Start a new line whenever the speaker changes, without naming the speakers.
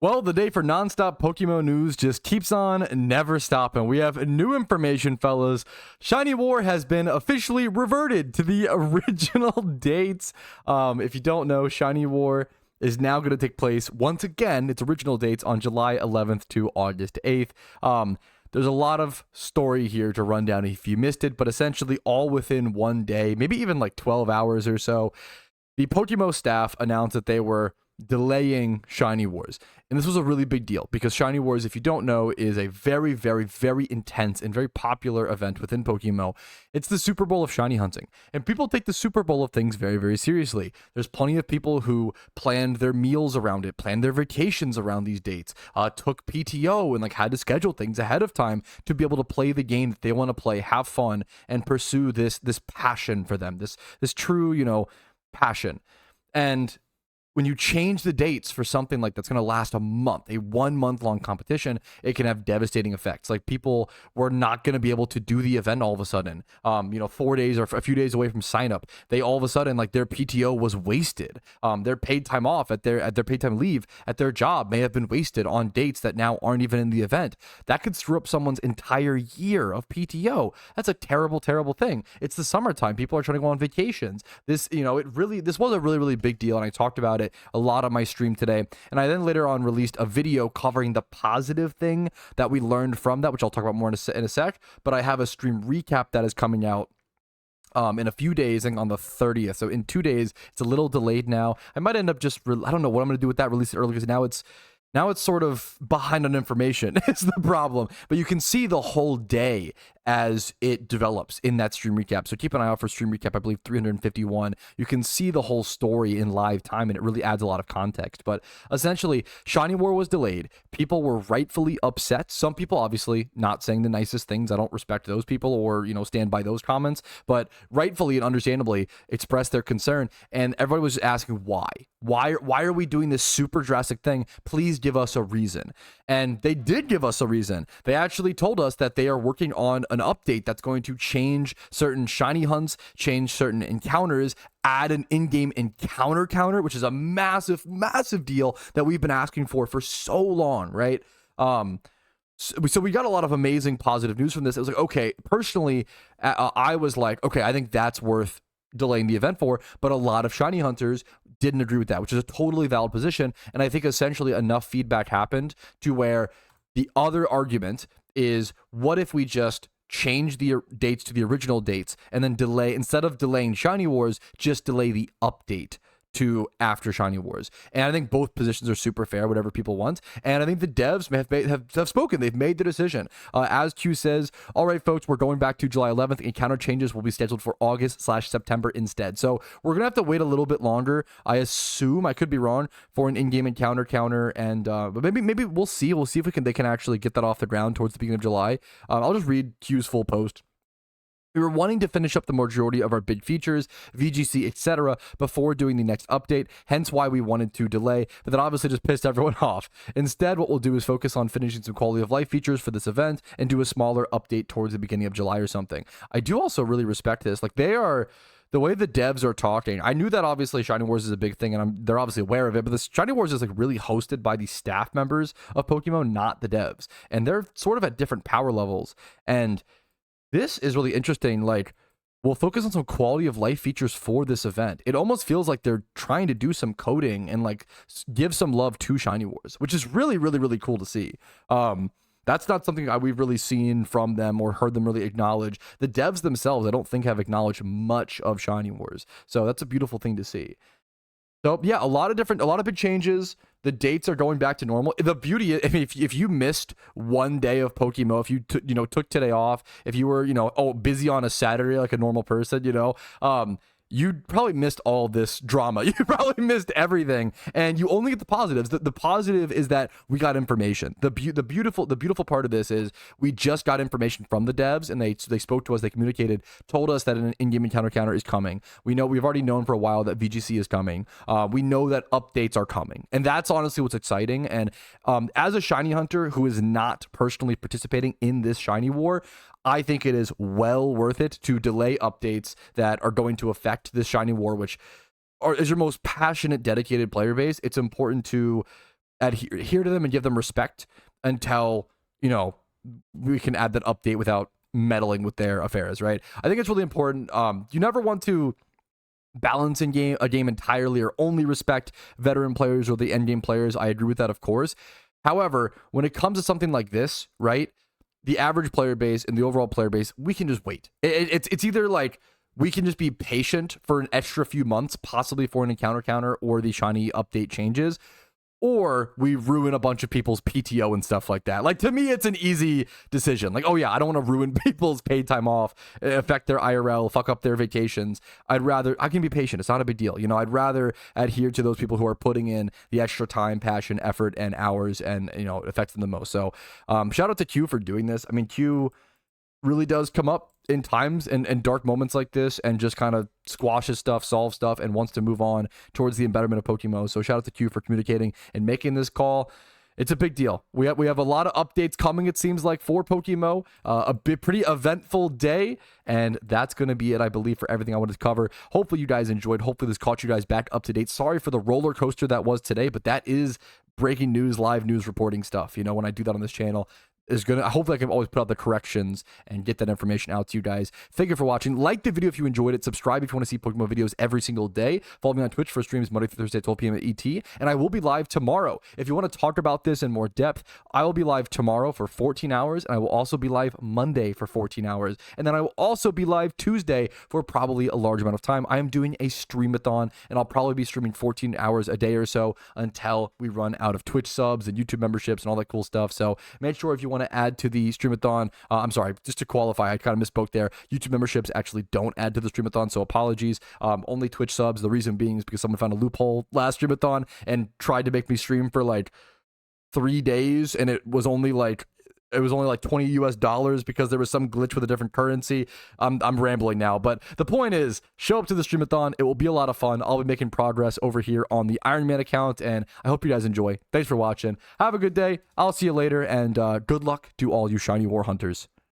Well, the day for nonstop Pokemon news just keeps on never stopping. We have new information, fellas. Shiny War has been officially reverted to the original dates. If you don't know, Shiny War is now going to take place once again, its original dates on July 11th to August 8th. There's a lot of story here to run down if you missed it, but essentially all within one day, maybe even like 12 hours or so, the PokeMMO staff announced that they were delaying Shiny Wars. And this was a really big deal because Shiny Wars, if you don't know, is a very, very, very intense and very popular event within PokeMMO. It's the Super Bowl of shiny hunting. And people take the Super Bowl of things very, very seriously. There's plenty of people who planned their meals around it, planned their vacations around these dates, took PTO and like had to schedule things ahead of time to be able to play the game that they want to play, have fun, and pursue this passion for them, this true, passion. And when you change the dates for something like that's going to last a month, a 1 month long competition, it can have devastating effects. Like people were not going to be able to do the event all of a sudden. 4 days or a few days away from sign up, they all of a sudden like their PTO was wasted. Their paid time off at their paid time leave at their job may have been wasted on dates that now aren't even in the event. That could screw up someone's entire year of PTO. That's a terrible, terrible thing. It's the summertime. People are trying to go on vacations. This was a really, really big deal, and I talked about it a lot on my stream today, and I then later on released a video covering the positive thing that we learned from that, which I'll talk about more in a sec, but I have a stream recap that is coming out in a few days, and on the 30th, so in 2 days. It's a little delayed now. I might end up just I don't know what I'm going to do with that, release it early, because now it's sort of behind on information is the problem. But you can see the whole day as it develops in that stream recap. So keep an eye out for stream recap, I believe 351. You can see the whole story in live time, and it really adds a lot of context. But essentially, Shiny War was delayed. People were rightfully upset. Some people obviously not saying the nicest things. I don't respect those people or, stand by those comments, but rightfully and understandably expressed their concern. And everybody was asking why. Why are we doing this super drastic thing? Please give us a reason. And they did give us a reason. They actually told us that they are working on an update that's going to change certain shiny hunts, change certain encounters, add an in-game encounter counter, which is a massive, massive deal that we've been asking for so long, right? So we got a lot of amazing positive news from this. It was like, okay, personally, I was like, okay, I think that's worth delaying the event for, but a lot of shiny hunters didn't agree with that, which is a totally valid position. And I think essentially enough feedback happened to where the other argument is, what if we just change the dates to the original dates and then delay, instead of delaying Shiny Wars, just delay the update to after Shiny Wars. And I think both positions are super fair, whatever people want. And I think the devs have spoken. They've made the decision. As Q says, all right, folks, we're going back to July 11th. Encounter changes will be scheduled for August/September instead. So we're going to have to wait a little bit longer. I assume, I could be wrong, for an in-game encounter counter. And but maybe we'll see. We'll see if they can actually get that off the ground towards the beginning of July. I'll just read Q's full post. We were wanting to finish up the majority of our big features, VGC, etc., before doing the next update, hence why we wanted to delay, but that obviously just pissed everyone off. Instead, what we'll do is focus on finishing some quality of life features for this event and do a smaller update towards the beginning of July or something. I do also really respect this. Like, the way the devs are talking, I knew that obviously Shiny Wars is a big thing, and they're obviously aware of it, but this Shiny Wars is like really hosted by the staff members of PokeMMO, not the devs. And they're sort of at different power levels. And this is really interesting. Like, we'll focus on some quality of life features for this event. It almost feels like they're trying to do some coding and like give some love to Shiny Wars, which is really, really, really cool to see. That's not something we've really seen from them or heard them really acknowledge. The devs themselves, I don't think, have acknowledged much of Shiny Wars. So that's a beautiful thing to see. So yeah, a lot of big changes. The dates are going back to normal. The beauty, I mean, if you missed one day of PokeMMO, if you took today off, if you were busy on a Saturday like a normal person, you probably missed all this drama. You probably missed everything, and you only get the positives. The positive is that we got information. The beautiful part of this is we just got information from the devs, and they spoke to us. They communicated, told us that an in-game encounter counter is coming. We've already known for a while that VGC is coming. We know that updates are coming, and that's honestly what's exciting. And as a shiny hunter who is not personally participating in this Shiny War, I think it is well worth it to delay updates that are going to affect this Shiny War, which is your most passionate, dedicated player base. It's important to adhere to them and give them respect until, you know, we can add that update without meddling with their affairs, right? I think it's really important. You never want to balance a game entirely or only respect veteran players or the end game players. I agree with that, of course. However, when it comes to something like this, right, the average player base and the overall player base, we can just wait. It's either like we can just be patient for an extra few months, possibly for an encounter counter or the shiny update changes, or we ruin a bunch of people's PTO and stuff like that. Like, to me, it's an easy decision. Like, oh yeah, I don't want to ruin people's paid time off, affect their IRL, fuck up their vacations. I can be patient. It's not a big deal. You know, I'd rather adhere to those people who are putting in the extra time, passion, effort, and hours, and, you know, it affects them the most. So shout out to Q for doing this. I mean, Q really does come up in times and dark moments like this and just kind of squashes stuff, solves stuff, and wants to move on towards the embetterment of PokeMMO. So shout out to Q for communicating and making this call. It's a big deal. We have a lot of updates coming, it seems like, for PokeMMO. Pretty eventful day, and that's going to be it, I believe, for everything I wanted to cover. Hopefully you guys enjoyed. Hopefully this caught you guys back up to date. Sorry for the roller coaster that was today, but that is breaking news, live news reporting stuff. You know, when I do that on this channel, hopefully I can always put out the corrections and get that information out to you guys. Thank you for watching. Like the video if you enjoyed it. Subscribe if you want to see PokeMMO videos every single day. Follow me on Twitch for streams Monday through Thursday at 12 p.m. at ET. And I will be live tomorrow. If you want to talk about this in more depth, I will be live tomorrow for 14 hours. And I will also be live Monday for 14 hours. And then I will also be live Tuesday for probably a large amount of time. I am doing a streamathon, and I'll probably be streaming 14 hours a day or so until we run out of Twitch subs and YouTube memberships and all that cool stuff. So make sure if you want to add to the streamathon, I'm sorry, just to qualify, I kind of misspoke there. YouTube memberships actually don't add to the streamathon, so apologies. Only Twitch subs. The reason being is because someone found a loophole last streamathon and tried to make me stream for like 3 days, and it was only like $20 US because there was some glitch with a different currency. I'm rambling now, but the point is, show up to the streamathon. It will be a lot of fun. I'll be making progress over here on the Iron Man account, and I hope you guys enjoy. Thanks for watching. Have a good day. I'll see you later, and good luck to all you shiny war hunters.